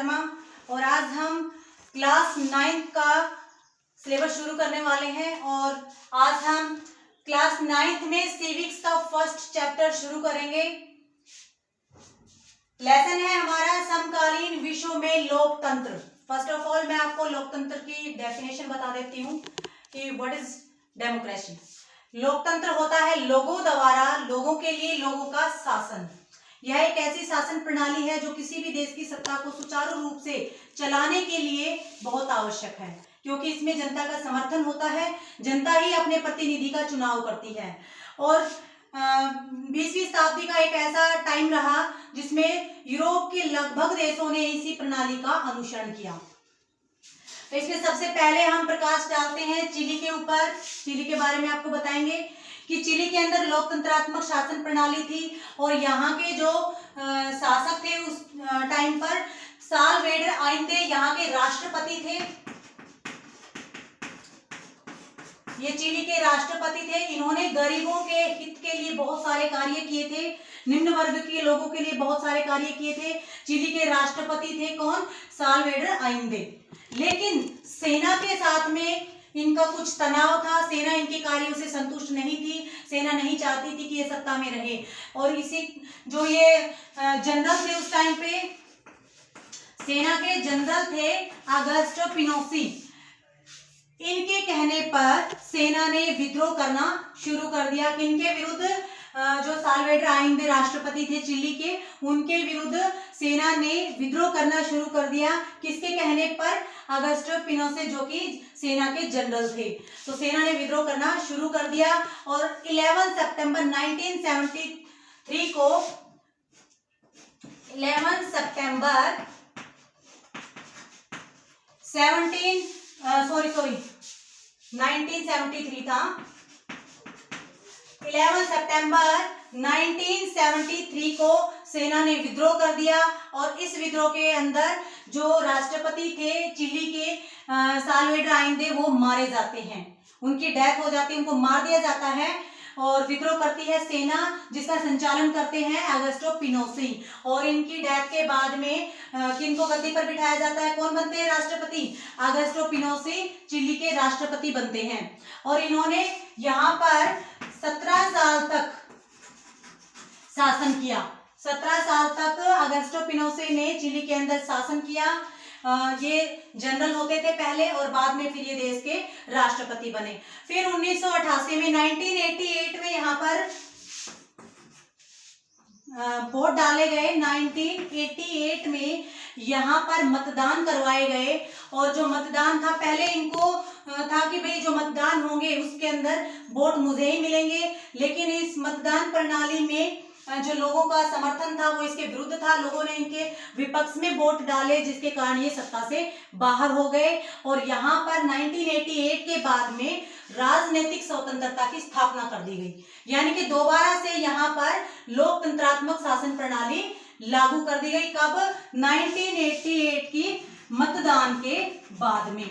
शर्मा और आज हम क्लास 9 का सिलेबस शुरू करने वाले हैं और आज हम क्लास 9 में सिविक्स का फर्स्ट चैप्टर शुरू करेंगे। लेसन है हमारा समकालीन विश्व में लोकतंत्र। फर्स्ट ऑफ ऑल मैं आपको लोकतंत्र की डेफिनेशन बता देती हूँ कि व्हाट इज डेमोक्रेसी। लोकतंत्र होता है लोगों द्वारा लोगों के लिए लोगों का शासन। यह एक ऐसी शासन प्रणाली है जो किसी भी देश की सत्ता को सुचारू रूप से चलाने के लिए बहुत आवश्यक है, क्योंकि इसमें जनता का समर्थन होता है। जनता ही अपने प्रतिनिधि का चुनाव करती है और 20वीं शताब्दी का एक ऐसा टाइम रहा जिसमें यूरोप के लगभग देशों ने इसी प्रणाली का अनुसरण किया। तो इसमें सबसे पहले हम प्रकाश डालते हैं चिली के ऊपर। चिली के बारे में आपको बताएंगे कि चिली के अंदर लोकतंत्रात्मक शासन प्रणाली थी और यहाँ के जो शासक थे उस टाइम पर साल्वाडोर आइंदे यहाँ के राष्ट्रपति थे। ये चिली के राष्ट्रपति थे। इन्होंने गरीबों के हित के लिए बहुत सारे कार्य किए थे, निम्न वर्ग के लोगों के लिए बहुत सारे कार्य किए थे। चिली के राष्ट्रपति थे कौन? साल्वाडोर आइंदे। लेकिन सेना के साथ में इनका कुछ तनाव था। सेना इनके कार्यों से संतुष्ट नहीं थी। सेना नहीं चाहती थी कि ये सत्ता में रहे और इसी जो ये जनरल थे उस टाइम पे, सेना के जनरल थे ऑगस्टो पिनोशी। इनके कहने पर सेना ने विद्रोह करना शुरू कर दिया। किनके विरुद्ध? जो साल्वाडोर आइंदे राष्ट्रपति थे चिली के, उनके विरुद्ध सेना ने विद्रोह करना शुरू कर दिया। किसके कहने पर? ऑगस्टो पिनोशे जो कि सेना के जनरल थे। तो सेना ने विद्रोह करना शुरू कर दिया और 11 सितंबर 1973 को 11 सितंबर 1973 था। 11 सितंबर 1973 को सेना ने विद्रोह कर दिया और इस विद्रोह के अंदर जो राष्ट्रपति थे चिली के साल्वाडोर आइंदे वो मारे जाते हैं। उनकी डेथ हो जाती है, उनको मार दिया जाता है और विद्रोह करती है सेना जिसका संचालन करते हैं ऑगस्टो पिनोशी। और इनकी डेथ के बाद में किनको गद्दी पर बिठाया जाता है? कौन बनते हैं राष्ट्रपति? ऑगस्टो पिनोशी चिली के राष्ट्रपति बनते हैं और इन्होंने यहाँ पर 17 साल तक शासन किया। 17 साल तक ऑगस्टो पिनोशे ने चिली के अंदर शासन किया। ये जनरल होते थे पहले और बाद में फिर ये देश के राष्ट्रपति बने। फिर 1988 में 1988 में यहाँ पर वोट डाले गए। 1988 में यहाँ पर मतदान करवाए गए और जो मतदान था, पहले इनको था कि भाई जो मतदान होंगे उसके अंदर वोट मुझे ही मिलेंगे, लेकिन इस मतदान प्रणाली में जो लोगों का समर्थन था वो इसके विरुद्ध था। लोगों ने इनके विपक्ष में वोट डाले जिसके कारण ये सत्ता से बाहर हो गए और यहाँ पर 1988 के बाद में राजनीतिक स्वतंत्रता की स्थापना कर दी गई, यानी कि दोबारा से यहाँ पर लोकतंत्रात्मक शासन प्रणाली लागू कर दी गई। कब? 1988 की मतदान के बाद में।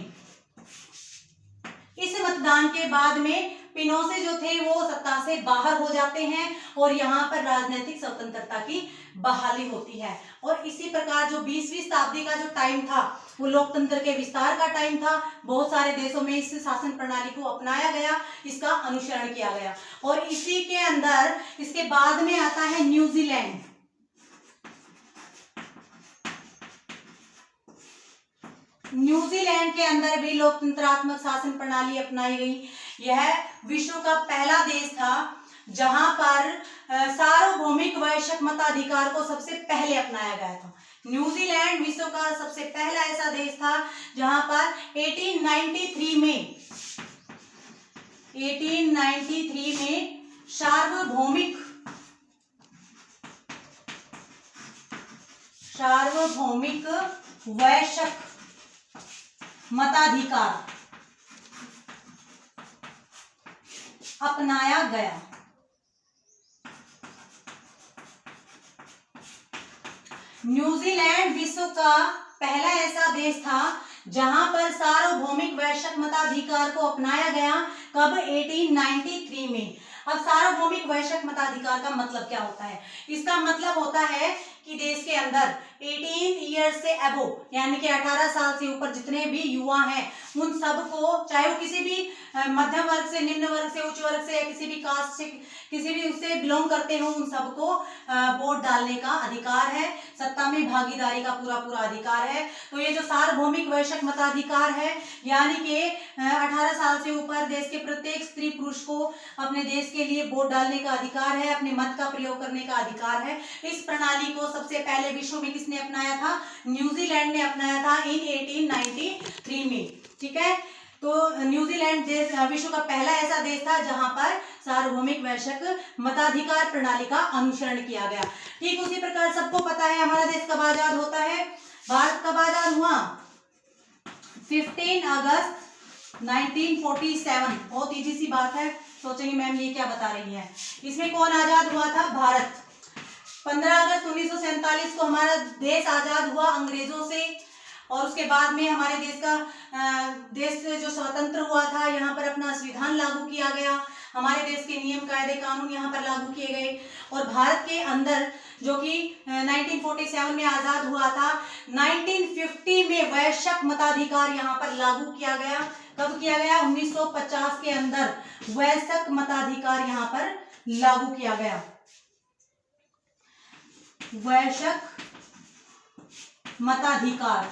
इस मतदान के बाद में पिनोशे जो थे वो सत्ता से बाहर हो जाते हैं और यहाँ पर राजनीतिक स्वतंत्रता की बहाली होती है। और इसी प्रकार जो 20वीं शताब्दी का जो टाइम था वो लोकतंत्र के विस्तार का टाइम था। बहुत सारे देशों में इस शासन प्रणाली को अपनाया गया, इसका अनुसरण किया गया और इसी के अंदर इसके बाद में आता है न्यूजीलैंड। न्यूजीलैंड के अंदर भी लोकतंत्रात्मक शासन प्रणाली अपनाई गई। यह विश्व का पहला देश था जहां पर सार्वभौमिक वयस्क मताधिकार को सबसे पहले अपनाया गया था। न्यूजीलैंड विश्व का सबसे पहला ऐसा देश था जहां पर 1893 में सार्वभौमिक वयस्क मताधिकार अपनाया गया। न्यूजीलैंड विश्व का पहला ऐसा देश था जहां पर सार्वभौमिक वयस्क मताधिकार को अपनाया गया। कब? 1893 में। अब सार्वभौमिक वयस्क मताधिकार का मतलब क्या होता है? इसका मतलब होता है कि देश के अंदर 18 ईयर्स से अबो यानी कि 18 साल से ऊपर जितने भी युवा हैं उन सबको, चाहे वो किसी भी मध्यम वर्ग से, निम्न वर्ग से, उच्च वर्ग से या किसी भी कास्ट से, किसी भी उससे बिलोंग करते हो, उन सबको वोट डालने का अधिकार है, सत्ता में भागीदारी का पूरा पूरा अधिकार है। तो ये जो सार्वभौमिक वयस्क मताधिकार है यानी कि 18 साल से ऊपर देश के प्रत्येक स्त्री पुरुष को अपने देश के लिए वोट डालने का अधिकार है, अपने मत का प्रयोग करने का अधिकार है। इस प्रणाली को सबसे पहले विश्व में किसने अपनाया था? न्यूजीलैंड ने अपनाया था इन 1893 में। ठीक है, तो न्यूजीलैंड देश विश्व का पहला ऐसा देश था जहां पर सार्वभौमिक वयस्क मताधिकार प्रणाली का अनुसरण किया गया। ठीक उसी प्रकार सबको पता है हमारा देश कब आजाद होता है? भारत कब आजाद हुआ? 15 अगस्त 1947। बहुत इजी सी बात है, सोचेंगे मैम ये क्या बता रही है। इसमें कौन आजाद हुआ था? भारत। 15 अगस्त 1947 को हमारा देश आजाद हुआ अंग्रेजों से, और उसके बाद में हमारे देश जो स्वतंत्र हुआ था, यहाँ पर अपना संविधान लागू किया गया, हमारे देश के नियम कायदे कानून यहाँ पर लागू किए गए। और भारत के अंदर जो कि 1947 में आजाद हुआ था, 1950 में वयस्क मताधिकार यहाँ पर लागू किया गया। कब किया गया? 1950 के अंदर वयस्क मताधिकार यहाँ पर लागू किया गया। वयस्क मताधिकार,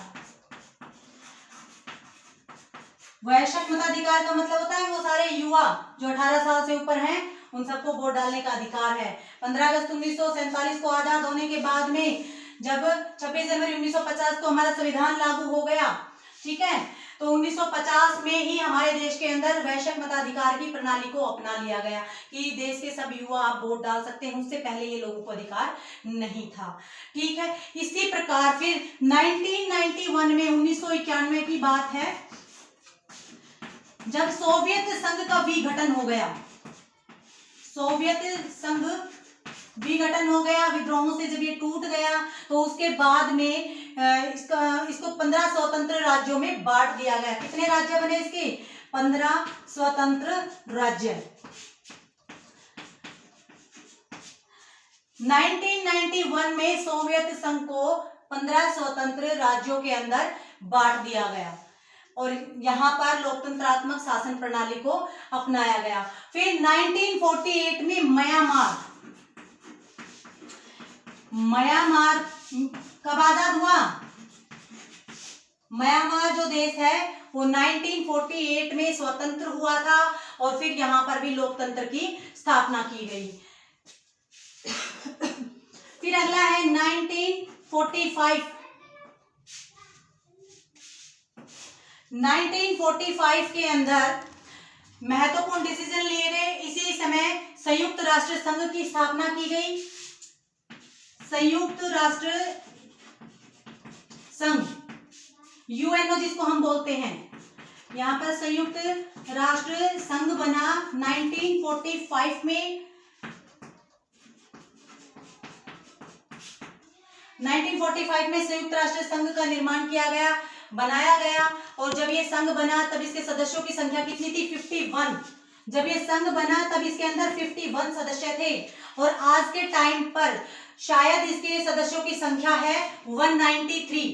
वयस्क मताधिकार का मतलब होता है वो सारे युवा जो 18 साल से ऊपर हैं उन सबको वोट डालने का अधिकार है। 15 अगस्त 1947 को आजाद होने के बाद में जब 26 जनवरी 1950 को हमारा संविधान लागू हो गया, ठीक है, तो 1950 में ही हमारे देश के अंदर वयस्क मताधिकार की प्रणाली को अपना लिया गया कि देश के सब युवा आप वोट डाल सकते हैं। उससे पहले ये लोगों को अधिकार नहीं था। ठीक है, इसी प्रकार फिर 1991 में 1991 की बात है जब सोवियत संघ का विघटन हो गया। सोवियत संघ विघटन हो गया, विद्रोहों से जब ये टूट गया तो उसके बाद में इसको 15 स्वतंत्र राज्यों में बांट दिया गया। कितने राज्य बने इसके? 15 स्वतंत्र राज्य। 1991 में सोवियत संघ को 15 स्वतंत्र राज्यों के अंदर बांट दिया गया और यहाँ पर लोकतंत्रात्मक शासन प्रणाली को अपनाया गया। फिर 1948 में म्यांमार कब आजाद हुआ? म्यांमार जो देश है वो 1948 में स्वतंत्र हुआ था और फिर यहाँ पर भी लोकतंत्र की स्थापना की गई। फिर अगला है 1945 के अंदर महत्वपूर्ण डिसीजन लिए गए। इसी समय संयुक्त राष्ट्र संघ की स्थापना की गई। संयुक्त राष्ट्र संघ, यूएनओ जिसको हम बोलते हैं, यहाँ पर संयुक्त राष्ट्र संघ बना 1945 में। 1945 में संयुक्त राष्ट्र संघ का निर्माण किया गया, बनाया गया और जब ये संघ बना तब इसके सदस्यों की संख्या कितनी थी? 51। जब ये संघ बना तब इसके अंदर 51 सदस्य थे और आज के टाइम पर शायद इसके सदस्यों की संख्या है 193।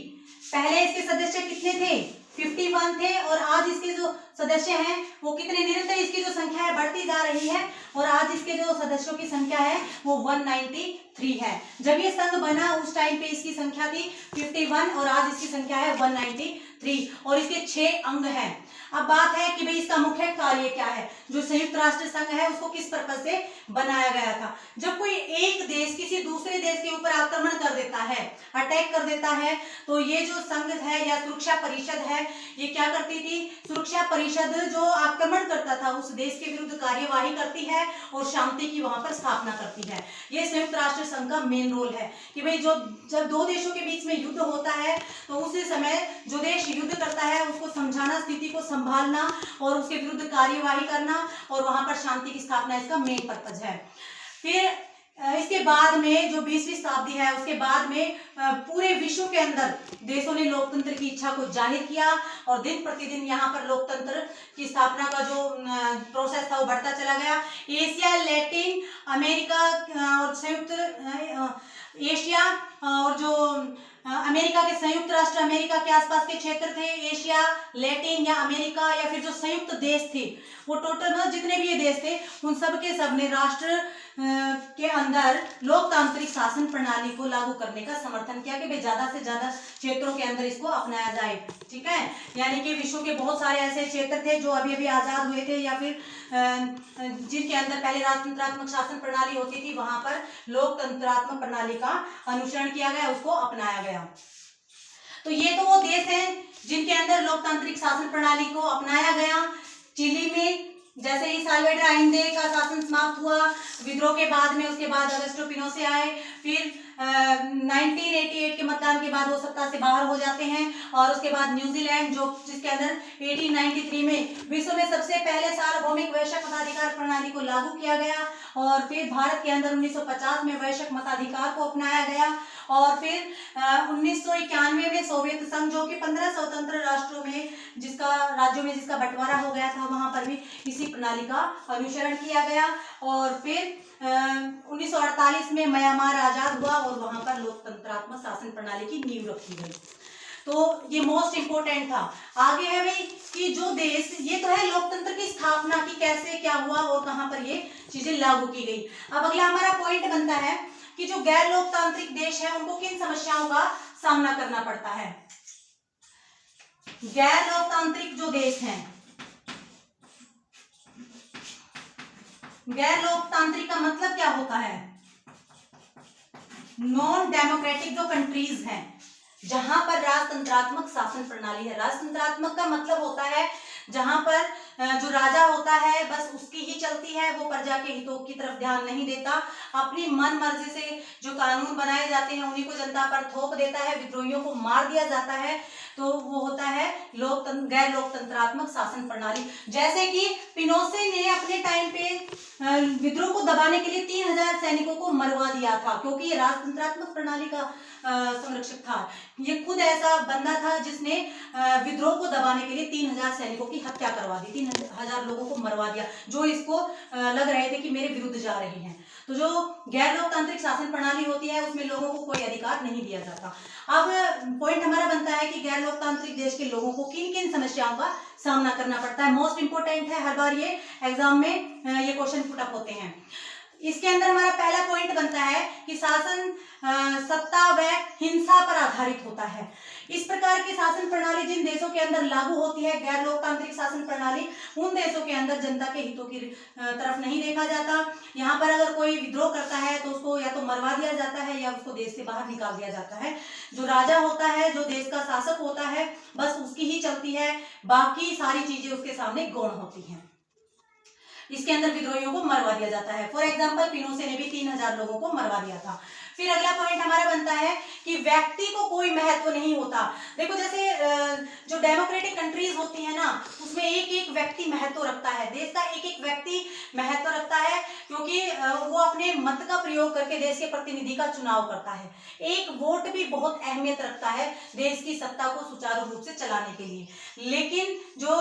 पहले इसके सदस्य कितने थे? 51 थे और आज इसके जो सदस्य हैं वो कितने? निरंतर इसकी जो संख्या है बढ़ती जा रही है और आज इसके जो सदस्यों की संख्या है वो 193 है। जब ये संघ बना उस टाइम पे इसकी संख्या थी 51 और आज इसकी संख्या है 193 और इसके 6 अंग हैं। अब बात है कि भाई इसका मुख्य कार्य क्या है? जो संयुक्त राष्ट्र संघ है उसको किस पर्पज से बनाया गया था? जब कोई एक देश किसी दूसरे देश के ऊपर आक्रमण कर देता है, अटैक कर देता है, तो ये जो संघ है या सुरक्षा परिषद है ये क्या करती थी? सुरक्षा परिषद जो आक्रमण करता था उस देश के विरुद्ध कार्यवाही करती है और शांति की वहां पर स्थापना करती है। ये संयुक्त राष्ट्र संघ का मेन रोल है कि भाई जब दो देशों के बीच में युद्ध होता है तो उसी समय जो देश युद्ध करता है उसको समझाना, स्थिति को संभालना और उसके विरुद्ध कार्यवाही करना और वहां पर शांति की स्थापना इसका मेन पर्पज है। फिर इसके बाद में जो 20वीं शताब्दी है उसके बाद में पूरे विश्व के अंदर देशों ने लोकतंत्र की इच्छा को जाहिर किया और दिन प्रतिदिन यहाँ पर लोकतंत्र की स्थापना का जो प्रोसेस था वो बढ़ता चला गया। एशिया, लैटिन अमेरिका और संयुक्त एशिया और जो अमेरिका के संयुक्त राष्ट्र अमेरिका के आसपास के क्षेत्र थे, एशिया, लैटिन या अमेरिका या फिर जो संयुक्त देश थे, वो टोटल मतलब जितने भी ये देश थे उन सब के सब ने राष्ट्र के अंदर लोकतांत्रिक शासन प्रणाली को लागू करने का समर्थन किया कि भाई ज्यादा से ज्यादा क्षेत्रों के अंदर इसको अपनाया जाए। ठीक है, यानी कि विश्व के बहुत सारे ऐसे क्षेत्र थे जो अभी अभी आजाद हुए थे या फिर जिनके अंदर पहले राजतंत्रात्मक शासन प्रणाली होती थी, वहां पर लोकतंत्रात्मक प्रणाली का अनुसरण किया गया, उसको अपनाया गया। तो ये तो वो देश हैं जिनके अंदर लोकतांत्रिक शासन प्रणाली को अपनाया गया। चिली में जैसे ही साल्वाडोर आइंदे का शासन समाप्त हुआ, विद्रोह के बाद में, उसके बाद अगस्टो पिनोसे आए, फिर 1988 के मतदान के बाद वो सत्ता से बाहर हो जाते हैं, और उसके बाद न्यूजीलैंड जो जिसके अंदर 1893 में विश्व में सबसे पहले सार्वभौमिक वैश्विक मताधिकार प्रणाली को लागू किया गया, और फिर भारत के अंदर 1950 में वैश्विक मताधिकार को अपनाया गया, और फिर 1991 में सोवियत संघ जो कि 15 स्वतंत्र राष्ट्रों में राज्यों में जिसका बंटवारा हो गया था, वहां पर भी इसी प्रणाली का अनुसरण किया गया, और फिर 1948 में म्यांमार आजाद हुआ और वहां पर लोकतंत्रात्मक शासन प्रणाली की नींव रखी गई। तो ये मोस्ट इंपोर्टेंट था। आगे है भाई कि जो देश, ये तो है लोकतंत्र की स्थापना की कैसे क्या हुआ और कहां पर ये चीजें लागू की गई। अब अगला हमारा पॉइंट बनता है कि जो गैर लोकतांत्रिक देश है उनको किन समस्याओं का सामना करना पड़ता है। गैर लोकतांत्रिक जो देश हैं, गैर लोकतांत्रिक का मतलब क्या होता है? नॉन डेमोक्रेटिक जो कंट्रीज हैं जहां पर राजतंत्रात्मक शासन प्रणाली है। राजतंत्रात्मक का मतलब होता है जहां पर जो राजा होता है बस उसकी ही चलती है, वो प्रजा के हितों की तरफ ध्यान नहीं देता, अपनी मन मर्जी से जो कानून बनाए जाते हैं उन्हीं को जनता पर थोप देता है, विद्रोहियों को मार दिया जाता है, तो वो होता है गैर लोकतंत्रात्मक शासन प्रणाली। जैसे कि पिनोसे ने अपने टाइम पे विद्रोह को दबाने के लिए 3000 सैनिकों को मरवा दिया था, क्योंकि ये राजतंत्रात्मक प्रणाली का संरक्षक था। ये खुद ऐसा बंदा था जिसने विद्रोह को दबाने के लिए 3000 सैनिकों की हत्या करवा दी, 3000 लोगों को मरवा दिया जो इसको लग रहे थे कि मेरे विरुद्ध जा रहे हैं। तो जो गैर लोकतांत्रिक शासन प्रणाली होती है उसमें लोगों को कोई अधिकार नहीं दिया जाता। अब पॉइंट हमारा बनता है कि गैर लोकतांत्रिक देश के लोगों को किन किन समस्याओं का सामना करना पड़ता है। मोस्ट इंपोर्टेंट है, हर बार ये एग्जाम में ये क्वेश्चन पुट अप होते हैं। इसके अंदर हमारा पहला पॉइंट बनता है कि शासन सत्ता व हिंसा पर आधारित होता है। इस प्रकार की शासन प्रणाली जिन देशों के अंदर लागू होती है, गैर लोकतांत्रिक शासन प्रणाली, उन देशों के अंदर जनता के हितों की तरफ नहीं देखा जाता। यहाँ पर अगर कोई विद्रोह करता है तो उसको या तो मरवा दिया जाता है या उसको देश से बाहर निकाल दिया जाता है। जो राजा होता है, जो देश का शासक होता है, बस उसकी ही चलती है, बाकी सारी चीजें उसके सामने गौण होती हैं। इसके अंदर विद्रोहियों को मरवा दिया जाता है। फॉर एग्जाम्पल पिनोसे ने भी 3000 लोगों को मरवा दिया था। फिर अगला पॉइंट हमारा बनता है कि व्यक्ति को कोई महत्व नहीं होता। देखो जैसे जो डेमोक्रेटिक कंट्रीज होती है ना, उसमें एक एक व्यक्ति महत्व रखता है, देश का एक एक व्यक्ति महत्व रखता है, क्योंकि वो अपने मत का प्रयोग करके देश के प्रतिनिधि का चुनाव करता है। एक वोट भी बहुत अहमियत रखता है देश की सत्ता को सुचारू रूप से चलाने के लिए। लेकिन जो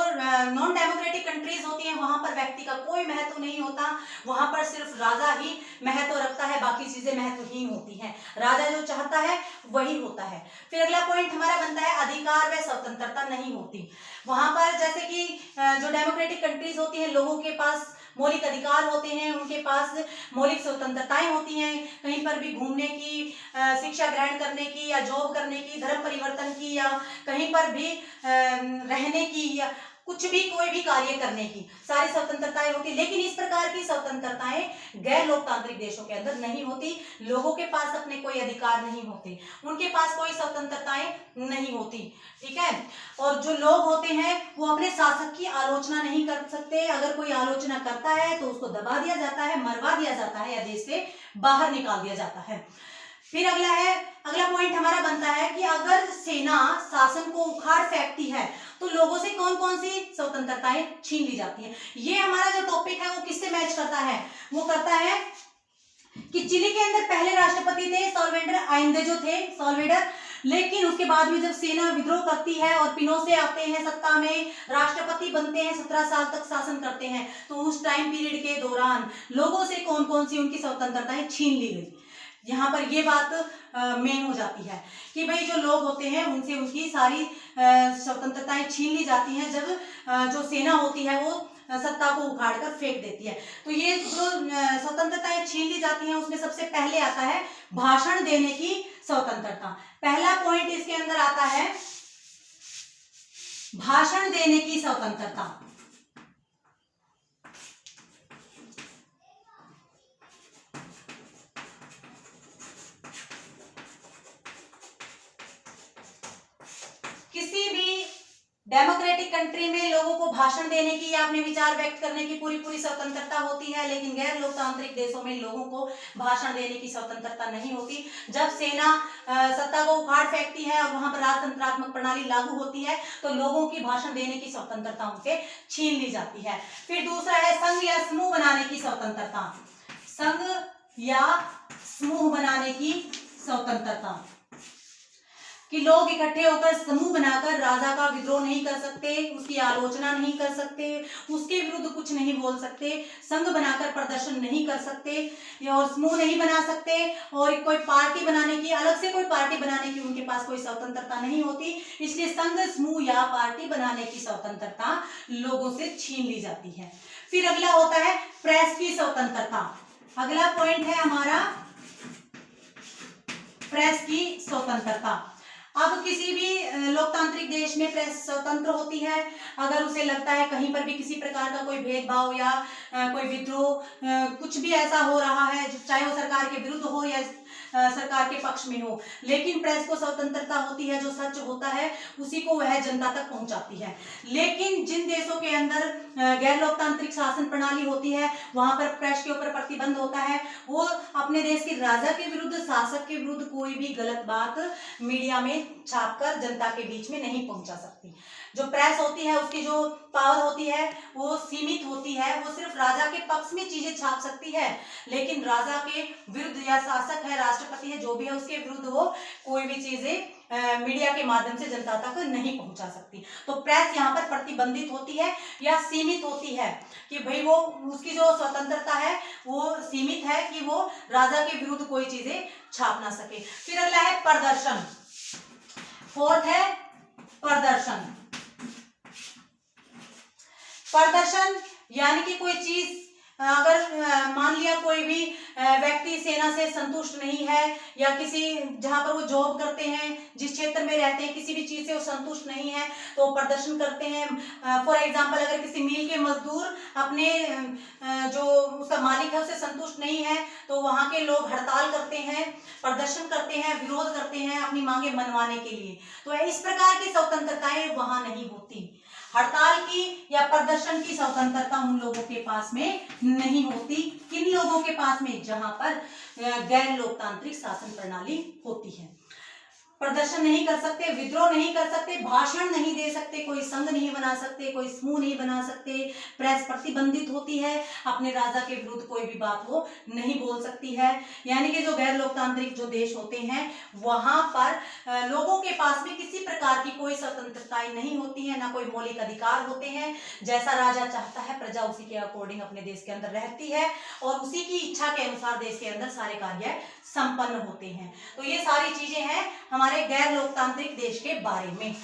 नॉन डेमोक्रेटिक कंट्रीज होती हैं वहां पर व्यक्ति का कोई महत्व नहीं होता, वहां पर सिर्फ राजा ही महत्व रखता है, बाकी चीजें महत्वहीन होती हैं। राजा जो चाहता है वही होता है। फिर अगला पॉइंट हमारा बनता है अधिकार व स्वतंत्रता नहीं होती। वहां पर जैसे कि जो डेमोक्रेटिक कंट्रीज होती हैं, लोगों के पास मौलिक अधिकार होते हैं, उनके पास मौलिक स्वतंत्रताएं होती हैं, कहीं पर भी घूमने की, शिक्षा ग्रहण करने की या जॉब करने की, धर्म परिवर्तन की, या कहीं पर भी रहने की, या कुछ भी कोई भी कार्य करने की सारी स्वतंत्रताएं होती। लेकिन इस प्रकार की स्वतंत्रताएं गैर लोकतांत्रिक देशों के अंदर नहीं होती। लोगों के पास अपने कोई अधिकार नहीं होते, उनके पास कोई स्वतंत्रताएं नहीं होती। ठीक है, और जो लोग होते हैं वो अपने शासक की आलोचना नहीं कर सकते। अगर कोई आलोचना करता है तो उसको दबा दिया जाता है, मरवा दिया जाता है या देश से बाहर निकाल दिया जाता है। फिर अगला पॉइंट हमारा बनता है कि अगर सेना शासन को उखाड़ फेंकती है तो लोगों से कौन कौन सी स्वतंत्रताएं छीन ली जाती हैं। ये हमारा जो टॉपिक है वो किससे मैच करता है? वो करता है कि चिली के अंदर पहले राष्ट्रपति थे साल्वाडोर आइंदे जो थे, साल्वाडोर, लेकिन उसके बाद में जब सेना विद्रोह करती है और पिनोसे आते हैं सत्ता में, राष्ट्रपति बनते हैं, 17 साल तक शासन करते हैं, तो उस टाइम पीरियड के दौरान लोगों से कौन कौन सी उनकी स्वतंत्रताएं छीन ली गई। यहाँ पर ये बात मेन हो जाती है कि भाई जो लोग होते हैं उनसे उनकी सारी स्वतंत्रताएं छीन ली जाती हैं जब जो सेना होती है वो सत्ता को उखाड़ कर फेंक देती है। तो ये जो स्वतंत्रताएं छीन ली जाती हैं उसमें सबसे पहले आता है भाषण देने की स्वतंत्रता। पहला पॉइंट इसके अंदर आता है भाषण देने की स्वतंत्रता। किसी भी डेमोक्रेटिक कंट्री में लोगों को भाषण देने की या अपने विचार व्यक्त करने की पूरी पूरी स्वतंत्रता होती है, लेकिन गैर लोकतांत्रिक देशों में लोगों को भाषण देने की स्वतंत्रता नहीं होती। जब सेना सत्ता को उखाड़ फेंकती है और वहां पर राजतंत्रात्मक प्रणाली लागू होती है तो लोगों की भाषण देने की स्वतंत्रता उनसे छीन ली जाती है। फिर दूसरा है संघ या समूह बनाने की स्वतंत्रता। संघ या समूह बनाने की स्वतंत्रता कि लोग इकट्ठे होकर समूह बनाकर राजा का विद्रोह नहीं कर सकते, उसकी आलोचना नहीं कर सकते, उसके विरुद्ध कुछ नहीं बोल सकते, संघ बनाकर प्रदर्शन नहीं कर सकते और समूह नहीं बना सकते और कोई पार्टी बनाने की, अलग से कोई पार्टी बनाने की उनके पास कोई स्वतंत्रता नहीं होती। इसलिए संघ, समूह या पार्टी बनाने की स्वतंत्रता लोगों से छीन ली जाती है। फिर अगला होता है प्रेस की स्वतंत्रता। अगला पॉइंट है हमारा प्रेस की स्वतंत्रता। अब किसी भी लोकतांत्रिक देश में प्रेस स्वतंत्र होती है। अगर उसे लगता है कहीं पर भी किसी प्रकार का कोई भेदभाव या कोई विद्रोह, कुछ भी ऐसा हो रहा है चाहे वो सरकार के विरुद्ध हो या सरकार के पक्ष में हो, लेकिन प्रेस को स्वतंत्रता होती है, जो सच होता है उसी को वह जनता तक पहुंचाती है। लेकिन जिन देशों के अंदर गैर लोकतांत्रिक शासन प्रणाली होती है वहां पर प्रेस के ऊपर प्रतिबंध होता है। वो अपने देश के राजा के विरुद्ध, शासक के विरुद्ध कोई भी गलत बात मीडिया में छापकर जनता के बीच में नहीं पहुंचा सकती। जो प्रेस होती है उसकी जो पावर होती है वो सीमित होती है, वो सिर्फ राजा के पक्ष में चीजें छाप सकती है, लेकिन राजा के विरुद्ध या शासक है, राष्ट्रपति है, जो भी है उसके विरुद्ध वो कोई भी चीजें मीडिया के माध्यम से जनता तक नहीं पहुंचा सकती। तो प्रेस यहाँ पर प्रतिबंधित होती है या सीमित होती है कि भाई वो उसकी जो स्वतंत्रता है वो सीमित है कि वो राजा के विरुद्ध कोई चीजें छाप ना सके। फिर अगला है प्रदर्शन। फोर्थ है प्रदर्शन। प्रदर्शन यानी कि कोई चीज अगर मान लिया कोई भी व्यक्ति सेना से संतुष्ट नहीं है या किसी जहां पर वो जॉब करते हैं, जिस क्षेत्र में रहते हैं, किसी भी चीज से वो संतुष्ट नहीं है तो वो प्रदर्शन करते हैं। फॉर एग्जांपल अगर किसी मिल के मजदूर अपने जो उसका मालिक है उससे संतुष्ट नहीं है तो वहां के लोग हड़ताल करते हैं, प्रदर्शन करते हैं, विरोध करते हैं अपनी मांगे मनवाने के लिए। तो इस प्रकार की स्वतंत्रताएं वहां नहीं होती। हड़ताल की या प्रदर्शन की स्वतंत्रता उन लोगों के पास में नहीं होती। किन लोगों के पास में? जहां पर गैर लोकतांत्रिक शासन प्रणाली होती है। प्रदर्शन नहीं कर सकते, विद्रोह नहीं कर सकते, भाषण नहीं दे सकते, कोई संघ नहीं बना सकते, कोई समूह नहीं बना सकते, प्रेस प्रतिबंधित होती है, अपने राजा के विरुद्ध कोई भी बात वो नहीं बोल सकती है। यानी कि जो गैर लोकतांत्रिक जो देश होते हैं वहां पर लोगों के पास में किसी प्रकार की कोई स्वतंत्रताएं नहीं होती है, ना कोई मौलिक अधिकार होते हैं। जैसा राजा चाहता है प्रजा उसी के अकॉर्डिंग अपने देश के अंदर रहती है और उसी की इच्छा के अनुसार देश के अंदर सारे कार्य संपन्न होते हैं। तो ये सारी चीजें हैं हमारे गैर लोकतांत्रिक देश के बारे में।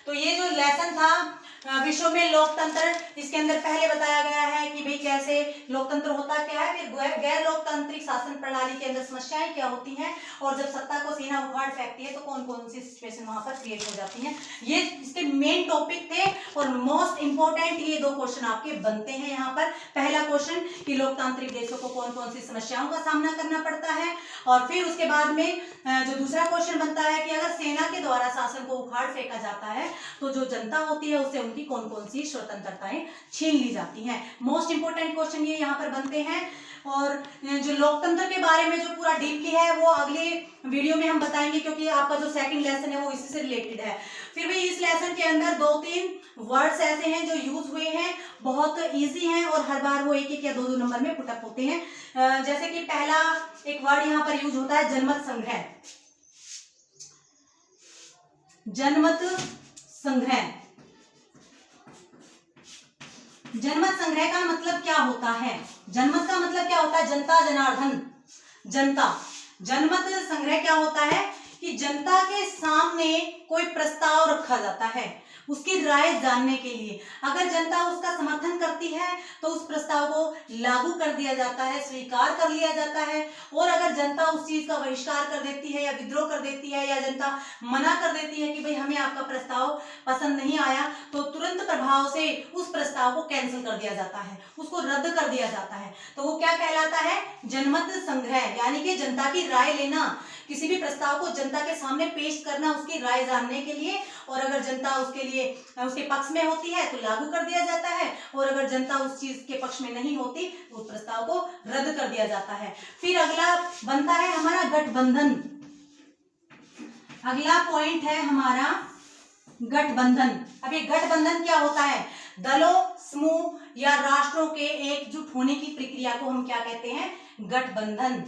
तो ये जो लेसन था विश्व में लोकतंत्र, इसके अंदर पहले बताया गया है कि भाई कैसे लोकतंत्र होता क्या है, फिर गैर लोकतांत्रिक शासन प्रणाली के अंदर समस्याएं क्या होती हैं और जब सत्ता को सेना उखाड़ फेंकती है तो कौन कौन सी सिचुएशन वहां पर क्रिएट हो जाती हैं। ये इसके मेन टॉपिक थे और मोस्ट इंपोर्टेंट ये दो क्वेश्चन आपके बनते हैं यहाँ पर। पहला क्वेश्चन कि लोकतांत्रिक देशों को कौन कौन सी समस्याओं का सामना करना पड़ता है और फिर उसके बाद में जो दूसरा क्वेश्चन बनता है कि अगर सेना के द्वारा शासन को उखाड़ फेंका जाता है तो जो जनता होती है उससे उनकी कौन कौन सी स्वतंत्रताएं छीन ली जाती हैं। मोस्ट इंपोर्टेंट क्वेश्चन ये यहाँ पर बनते हैं। और जो लोकतंत्र के बारे में जो पूरा डीपली है वो अगले वीडियो में हम बताएंगे, क्योंकि आपका जो सेकंड लेसन है वो इसी से रिलेटेड है। फिर भी इस लेसन के अंदर 2-3 वर्ड्स ऐसे हैं जो यूज हुए हैं, बहुत इजी हैं और हर बार वो 1-1 या 2-2 नंबर में पुटअप होते हैं। जैसे कि पहला एक वर्ड यहाँ पर यूज होता है जनमत संग्रह। जनमत संग्रह, जनमत संग्रह का मतलब क्या होता है? जनमत का मतलब क्या होता है? जनता, जनार्दन, जनता। जनमत संग्रह क्या होता है कि जनता के सामने कोई प्रस्ताव रखा जाता है उसकी राय जानने के लिए। अगर जनता उसका समर्थन करती है तो उस प्रस्ताव को लागू कर दिया जाता है, स्वीकार कर लिया जाता है। और अगर जनता उस चीज का बहिष्कार कर देती है या विद्रोह कर देती है या जनता मना कर देती है कि भाई हमें आपका प्रस्ताव पसंद नहीं आया, तो तुरंत प्रभाव से उस प्रस्ताव को कैंसिल कर दिया जाता है, उसको रद्द कर दिया जाता है। तो वो क्या कहलाता है? जनमत संग्रह, यानी कि जनता की राय लेना, किसी भी प्रस्ताव को जनता के सामने पेश करना उसकी राय जानने के लिए। और अगर जनता उसके लिए उसके पक्ष में होती है तो लागू कर दिया जाता है, और अगर जनता उस चीज के पक्ष में नहीं होती तो उस प्रस्ताव को रद्द कर दिया जाता है। फिर अगला बनता है हमारा गठबंधन। अगला पॉइंट है हमारा गठबंधन। अब ये गठबंधन क्या होता है? दलों, समूह या राष्ट्रों के एकजुट होने की प्रक्रिया को हम क्या कहते हैं? गठबंधन।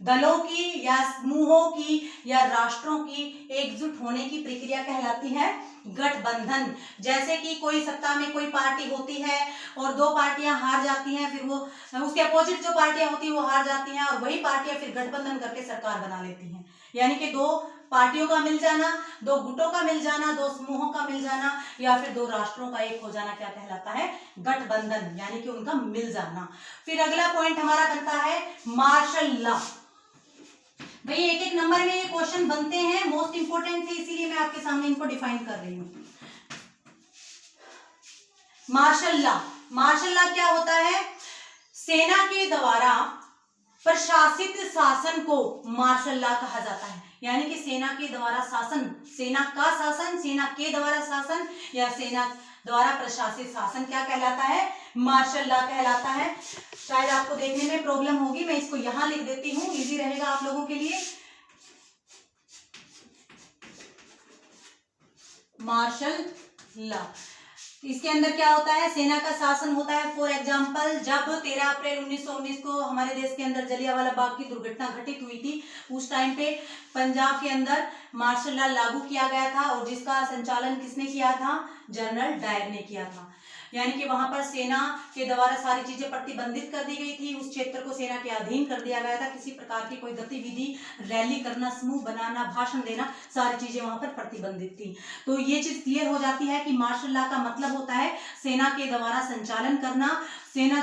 दलों की या समूहों की या राष्ट्रों की एकजुट होने की प्रक्रिया कहलाती है गठबंधन। जैसे कि कोई सत्ता में कोई पार्टी होती है और दो पार्टियां हार जाती हैं, फिर वो उसके अपोजिट जो पार्टियां होती हैं वो हार जाती हैं, और वही पार्टियां फिर गठबंधन करके सरकार बना लेती हैं। यानी कि दो पार्टियों का मिल जाना, दो गुटों का मिल जाना, दो समूहों का मिल जाना, या फिर दो राष्ट्रों का एक हो जाना क्या कहलाता है? गठबंधन, यानी कि उनका मिल जाना। फिर अगला पॉइंट हमारा बनता है मार्शल लॉ। भाई एक एक नंबर में ये क्वेश्चन बनते हैं, मोस्ट इंपोर्टेंट थे, इसीलिए मैं आपके सामने इनको डिफाइन कर रही हूँ। Martial law. मार्शल लॉ क्या होता है? सेना के द्वारा प्रशासित शासन को मार्शल लॉ कहा जाता है। यानी कि सेना के द्वारा शासन, सेना का शासन, सेना के द्वारा शासन या सेना द्वारा प्रशासित शासन क्या कहलाता है? मार्शल लॉ कहलाता है। शायद आपको देखने में प्रॉब्लम होगी, मैं इसको यहां लिख देती हूं, इजी रहेगा आप लोगों के लिए। मार्शल लॉ, इसके अंदर क्या होता है? सेना का शासन होता है। फॉर एग्जाम्पल, जब 13 अप्रैल 1919 को हमारे देश के अंदर जलियांवाला बाग की दुर्घटना घटित हुई थी, उस टाइम पे पंजाब के अंदर मार्शल लॉ लागू किया गया था, और जिसका संचालन किसने किया था? जनरल डायर ने किया था। यानी कि वहां पर सेना के द्वारा सारी चीजें प्रतिबंधित कर दी गई थी, उस क्षेत्र को सेना के अधीन कर दिया गया था। किसी प्रकार की कोई गतिविधि, रैली करना, समूह बनाना, भाषण देना, सारी चीजें वहां पर प्रतिबंधित थी। तो ये चीज क्लियर हो जाती है कि मार्शल लॉ का मतलब होता है सेना के द्वारा संचालन करना, सेना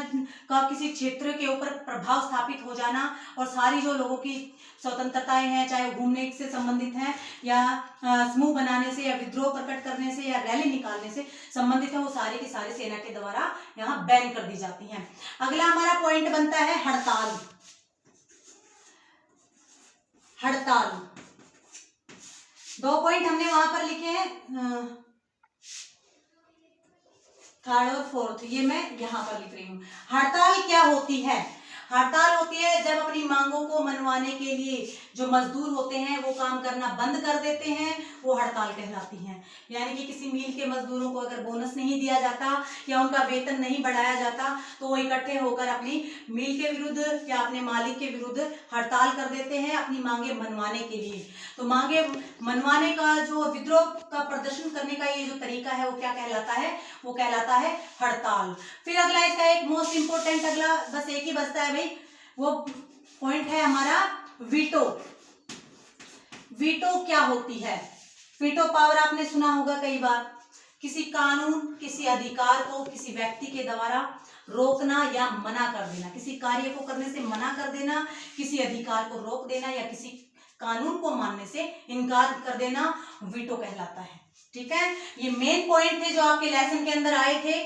का किसी क्षेत्र के ऊपर प्रभाव स्थापित हो जाना, और सारी जो लोगों की स्वतंत्रताएं हैं, चाहे घूमने से संबंधित हैं या समूह बनाने से या विद्रोह प्रकट करने से या रैली निकालने से संबंधित है, वो सारी की सारी सेना के द्वारा यहाँ बैन कर दी जाती हैं। अगला हमारा पॉइंट बनता है हड़ताल। हड़ताल, दो पॉइंट हमने वहां पर लिखे हैं, थर्ड और फोर्थ, ये मैं यहाँ पर लिख रही हूँ। हड़ताल क्या होती है? हड़ताल होती है जब अपनी मांगों को मनवाने के लिए जो मजदूर होते हैं वो काम करना बंद कर देते हैं, वो हड़ताल कहलाती हैं। यानी कि किसी मिल के मजदूरों को अगर बोनस नहीं दिया जाता या उनका वेतन नहीं बढ़ाया जाता तो वो इकट्ठे होकर अपनी मिल के विरुद्ध या अपने मालिक के विरुद्ध हड़ताल कर देते हैं अपनी मांगे मनवाने के लिए। तो मांगे मनवाने का जो विद्रोह का प्रदर्शन करने का ये जो तरीका है वो क्या कहलाता है? वो कहलाता है हड़ताल। फिर अगला इसका एक मोस्ट इंपोर्टेंट, अगला बस एक ही बचता है भाई, वो पॉइंट है हमारा वीटो। वीटो क्या होती है? वीटो पावर आपने सुना होगा कई बार, किसी कानून, किसी अधिकार को किसी व्यक्ति के द्वारा रोकना या मना कर देना, किसी कार्य को करने से मना कर देना, किसी अधिकार को रोक देना या किसी कानून को मानने से इनकार कर देना, वीटो कहलाता है। ठीक है, ये मेन पॉइंट थे जो आपके लेसन के अंदर आए थे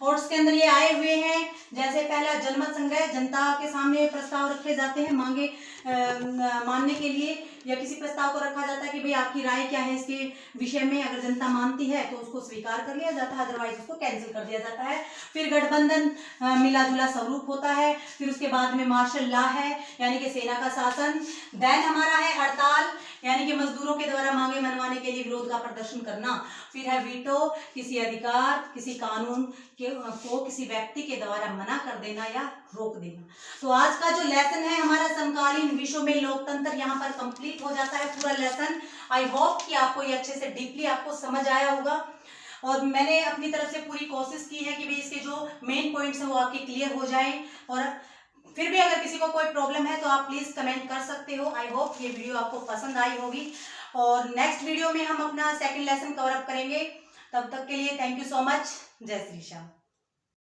और उसके अंदर ये आए हुए हैं। जैसे पहला जनमत संग्रह, जनता के सामने प्रस्ताव रखे जाते हैं मांगे मानने के लिए, या किसी प्रस्ताव को रखा जाता है कि भाई आपकी राय क्या है इसके विषय में। अगर जनता मानती है तो उसको स्वीकार कर लिया जाता है, अदरवाइज उसको कैंसिल कर दिया जाता है। फिर गठबंधन मिला जुला स्वरूप होता है। फिर उसके बाद में मार्शल लॉ है, यानी कि सेना का शासन। देन हमारा है हड़ताल, यानी कि मजदूरों के द्वारा मांगे मनवाने के लिए विरोध का प्रदर्शन करना। फिर है वीटो, किसी अधिकार, किसी कानून को किसी व्यक्ति के द्वारा मना कर देना या रोक देना। तो आज का जो लेसन है हमारा समकालीन विश्व में लोकतंत्र, यहाँ पर कंप्लीट हो जाता है पूरा लेसन। आई होप कि आपको ये अच्छे से डीपली आपको समझ आया होगा, और मैंने अपनी तरफ से पूरी कोशिश की है कि भाई इसके जो मेन पॉइंट्स हैं वो आपके क्लियर हो जाएं। और फिर भी अगर किसी को कोई प्रॉब्लम है तो आप प्लीज़ कमेंट कर सकते हो। आई होप ये वीडियो आपको पसंद आई होगी और नेक्स्ट वीडियो में हम अपना सेकंड लेसन कवर अप करेंगे। तब तक के लिए थैंक यू सो मच। जय श्री श्याम।